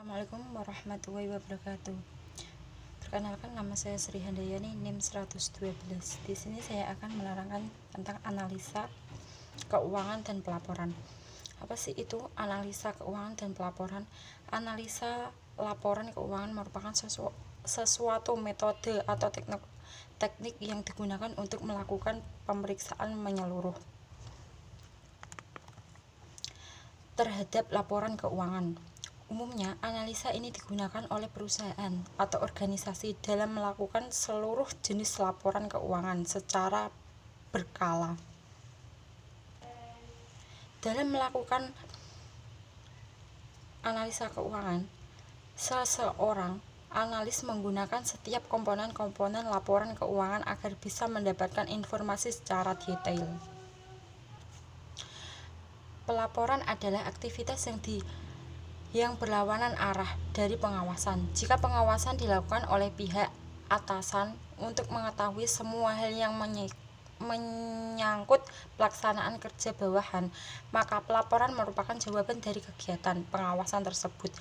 Assalamualaikum warahmatullahi wabarakatuh. Perkenalkan, nama saya Sri Handayani, NIM 112. Di sini saya akan menerangkan tentang analisa keuangan dan pelaporan. Apa sih itu analisa keuangan dan pelaporan? Analisa laporan keuangan merupakan sesuatu metode atau teknik yang digunakan untuk melakukan pemeriksaan menyeluruh terhadap laporan keuangan. Umumnya, analisa ini digunakan oleh perusahaan atau organisasi dalam melakukan seluruh jenis laporan keuangan secara berkala. Dalam melakukan analisa keuangan, seseorang analis menggunakan setiap komponen-komponen laporan keuangan agar bisa mendapatkan informasi secara detail. Pelaporan adalah aktivitas yang berlawanan arah dari pengawasan. Jika pengawasan dilakukan oleh pihak atasan untuk mengetahui semua hal yang menyangkut pelaksanaan kerja bawahan, maka pelaporan merupakan jawaban dari kegiatan pengawasan tersebut.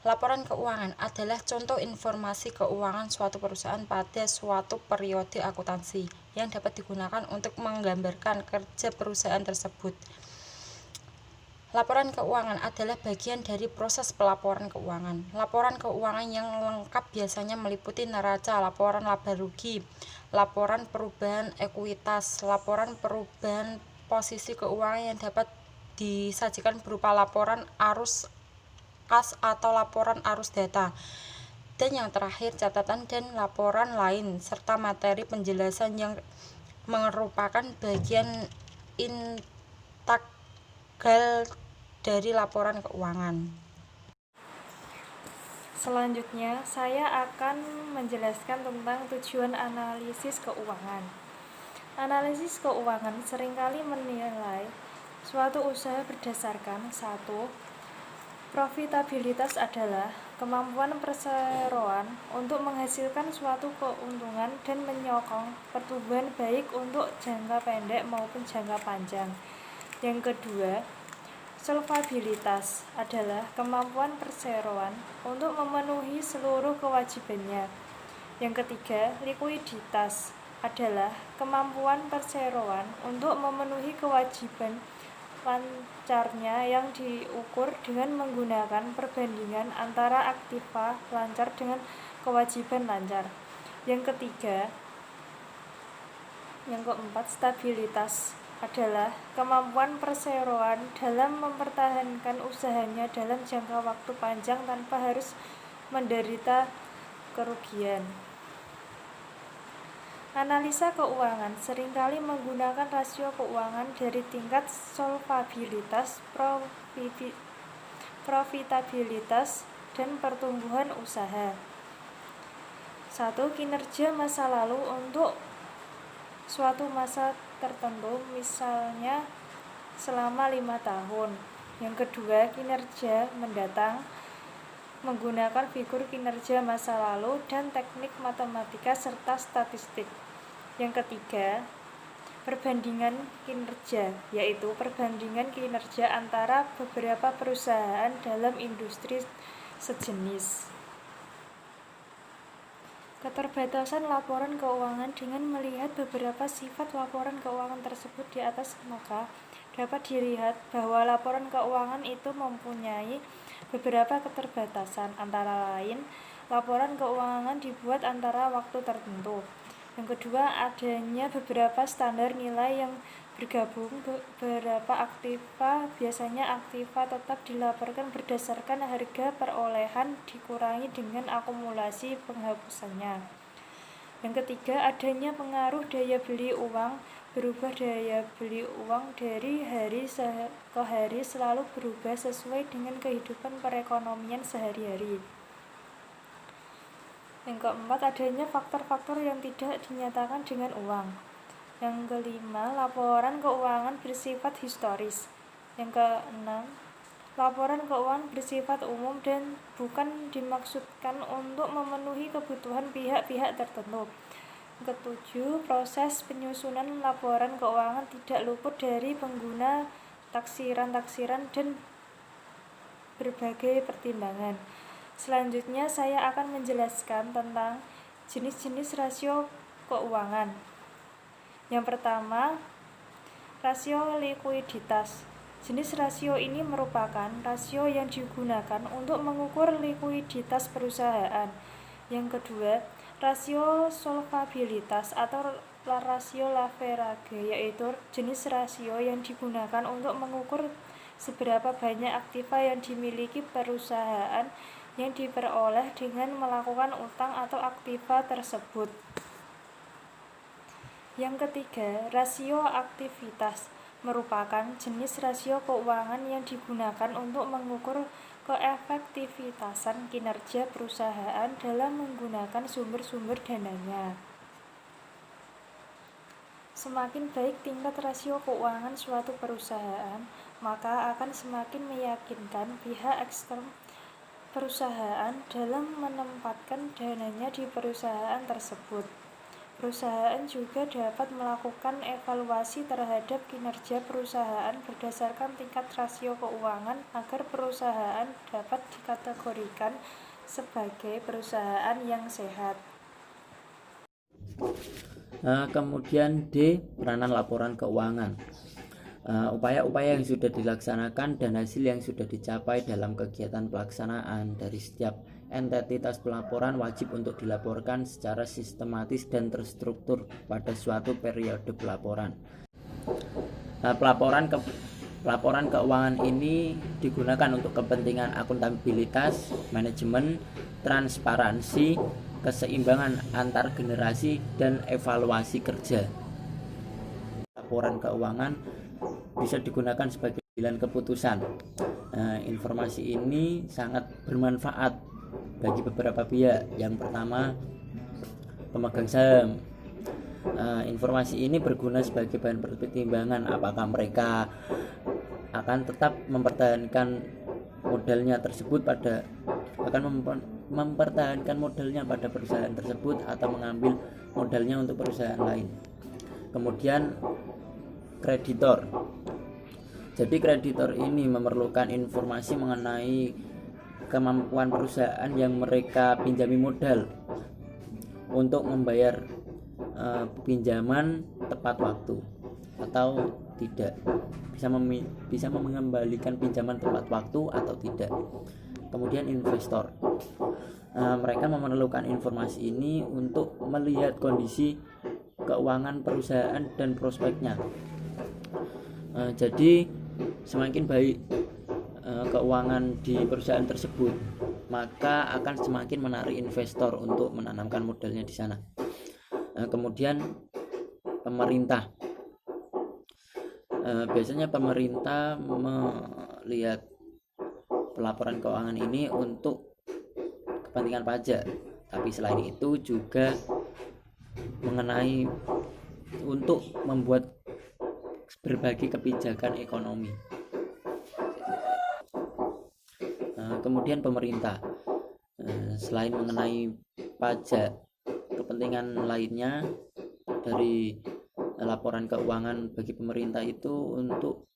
Laporan keuangan adalah contoh informasi keuangan suatu perusahaan pada suatu periode akuntansi yang dapat digunakan untuk menggambarkan kerja perusahaan tersebut. Laporan keuangan adalah bagian dari proses pelaporan keuangan. Laporan keuangan yang lengkap biasanya meliputi neraca, laporan laba rugi, laporan perubahan ekuitas, laporan perubahan posisi keuangan yang dapat disajikan berupa laporan arus kas atau laporan arus data. Dan yang terakhir, catatan dan laporan lain, serta materi penjelasan yang merupakan bagian integral dari laporan keuangan. Selanjutnya, saya akan menjelaskan tentang tujuan analisis keuangan. Analisis keuangan seringkali menilai suatu usaha berdasarkan 1. Profitabilitas adalah kemampuan perseroan untuk menghasilkan suatu keuntungan dan menyokong pertumbuhan baik untuk jangka pendek maupun jangka panjang. Yang kedua, solvabilitas adalah kemampuan perseroan untuk memenuhi seluruh kewajibannya. Yang ketiga, likuiditas adalah kemampuan perseroan untuk memenuhi kewajiban lancarnya yang diukur dengan menggunakan perbandingan antara aktiva lancar dengan kewajiban lancar. Yang keempat, stabilitas adalah kemampuan perseroan dalam mempertahankan usahanya dalam jangka waktu panjang tanpa harus menderita kerugian. Analisa keuangan seringkali menggunakan rasio keuangan dari tingkat solvabilitas, profitabilitas, dan pertumbuhan usaha. 1. Kinerja masa lalu untuk suatu masa tertentu, misalnya selama 5 tahun. Yang kedua, kinerja mendatang menggunakan figur kinerja masa lalu dan teknik matematika serta statistik. Yang ketiga, perbandingan kinerja, yaitu perbandingan kinerja antara beberapa perusahaan dalam industri sejenis. Keterbatasan laporan keuangan. Dengan melihat beberapa sifat laporan keuangan tersebut di atas, maka dapat dilihat bahwa laporan keuangan itu mempunyai beberapa keterbatasan. Antara lain, laporan keuangan dibuat antara waktu tertentu. Yang kedua, adanya beberapa standar nilai yang bergabung. Beberapa aktiva, biasanya aktiva tetap dilaporkan berdasarkan harga perolehan dikurangi dengan akumulasi penghapusannya. Yang ketiga, adanya pengaruh daya beli uang. Berubah daya beli uang dari hari ke hari selalu berubah sesuai dengan kehidupan perekonomian sehari-hari. Yang keempat, adanya faktor-faktor yang tidak dinyatakan dengan uang. Yang kelima, laporan keuangan bersifat historis. Yang keenam, laporan keuangan bersifat umum dan bukan dimaksudkan untuk memenuhi kebutuhan pihak-pihak tertentu. Yang ketujuh, proses penyusunan laporan keuangan tidak luput dari pengguna taksiran dan berbagai pertimbangan. Selanjutnya saya akan menjelaskan tentang jenis-jenis rasio keuangan. Yang pertama, rasio likuiditas. Jenis rasio ini merupakan rasio yang digunakan untuk mengukur likuiditas perusahaan. Yang kedua, rasio solvabilitas atau rasio leverage, yaitu jenis rasio yang digunakan untuk mengukur seberapa banyak aktiva yang dimiliki perusahaan yang diperoleh dengan melakukan utang atau aktiva tersebut. Yang ketiga, rasio aktivitas merupakan jenis rasio keuangan yang digunakan untuk mengukur keefektivitasan kinerja perusahaan dalam menggunakan sumber-sumber dananya. Semakin baik tingkat rasio keuangan suatu perusahaan, maka akan semakin meyakinkan pihak eksternal perusahaan dalam menempatkan dananya di perusahaan tersebut. Perusahaan juga dapat melakukan evaluasi terhadap kinerja perusahaan berdasarkan tingkat rasio keuangan agar perusahaan dapat dikategorikan sebagai perusahaan yang sehat. Kemudian D, peranan laporan keuangan. Upaya-upaya yang sudah dilaksanakan dan hasil yang sudah dicapai dalam kegiatan pelaksanaan dari setiap entitas pelaporan wajib untuk dilaporkan secara sistematis dan terstruktur pada suatu periode pelaporan. Laporan keuangan ini digunakan untuk kepentingan akuntabilitas, manajemen, transparansi, keseimbangan antar generasi, dan evaluasi kerja. Laporan keuangan bisa digunakan sebagai pengambilan keputusan. Informasi ini sangat bermanfaat bagi beberapa pihak. Yang pertama, pemegang saham. Informasi ini berguna sebagai bahan pertimbangan apakah mereka akan tetap mempertahankan modalnya pada perusahaan tersebut atau mengambil modalnya untuk perusahaan lain. Kemudian kreditor. Jadi kreditor ini memerlukan informasi mengenai kemampuan perusahaan yang mereka pinjami modal untuk membayar pinjaman tepat waktu atau tidak, bisa mengembalikan pinjaman tepat waktu atau tidak. Kemudian investor, mereka memerlukan informasi ini untuk melihat kondisi keuangan perusahaan dan prospeknya. Jadi semakin baik keuangan di perusahaan tersebut, maka akan semakin menarik investor untuk menanamkan modalnya di sana. Kemudian pemerintah, biasanya pemerintah melihat pelaporan keuangan ini untuk kepentingan pajak, tapi selain itu juga mengenai untuk membuat berbagai kebijakan ekonomi. Kemudian pemerintah, selain mengenai pajak, kepentingan lainnya dari laporan keuangan bagi pemerintah itu untuk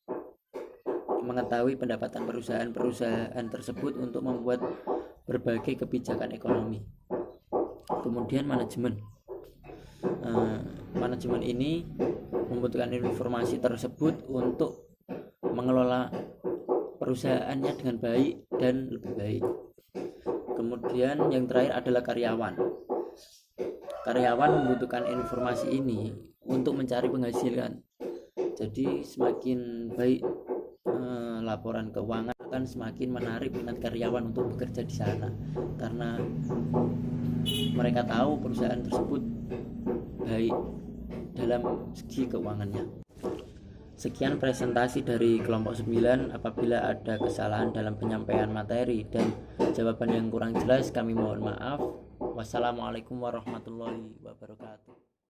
mengetahui pendapatan perusahaan tersebut untuk membuat berbagai kebijakan ekonomi. Kemudian manajemen ini membutuhkan informasi tersebut untuk mengelola perusahaannya dengan baik dan lebih baik. Kemudian yang terakhir adalah karyawan membutuhkan informasi ini untuk mencari penghasilan. Jadi semakin baik laporan keuangan akan semakin menarik minat karyawan untuk bekerja di sana, karena mereka tahu perusahaan tersebut baik dalam segi keuangannya. Sekian presentasi dari kelompok 9. Apabila ada kesalahan dalam penyampaian materi dan jawaban yang kurang jelas, kami mohon maaf. Wassalamualaikum warahmatullahi wabarakatuh.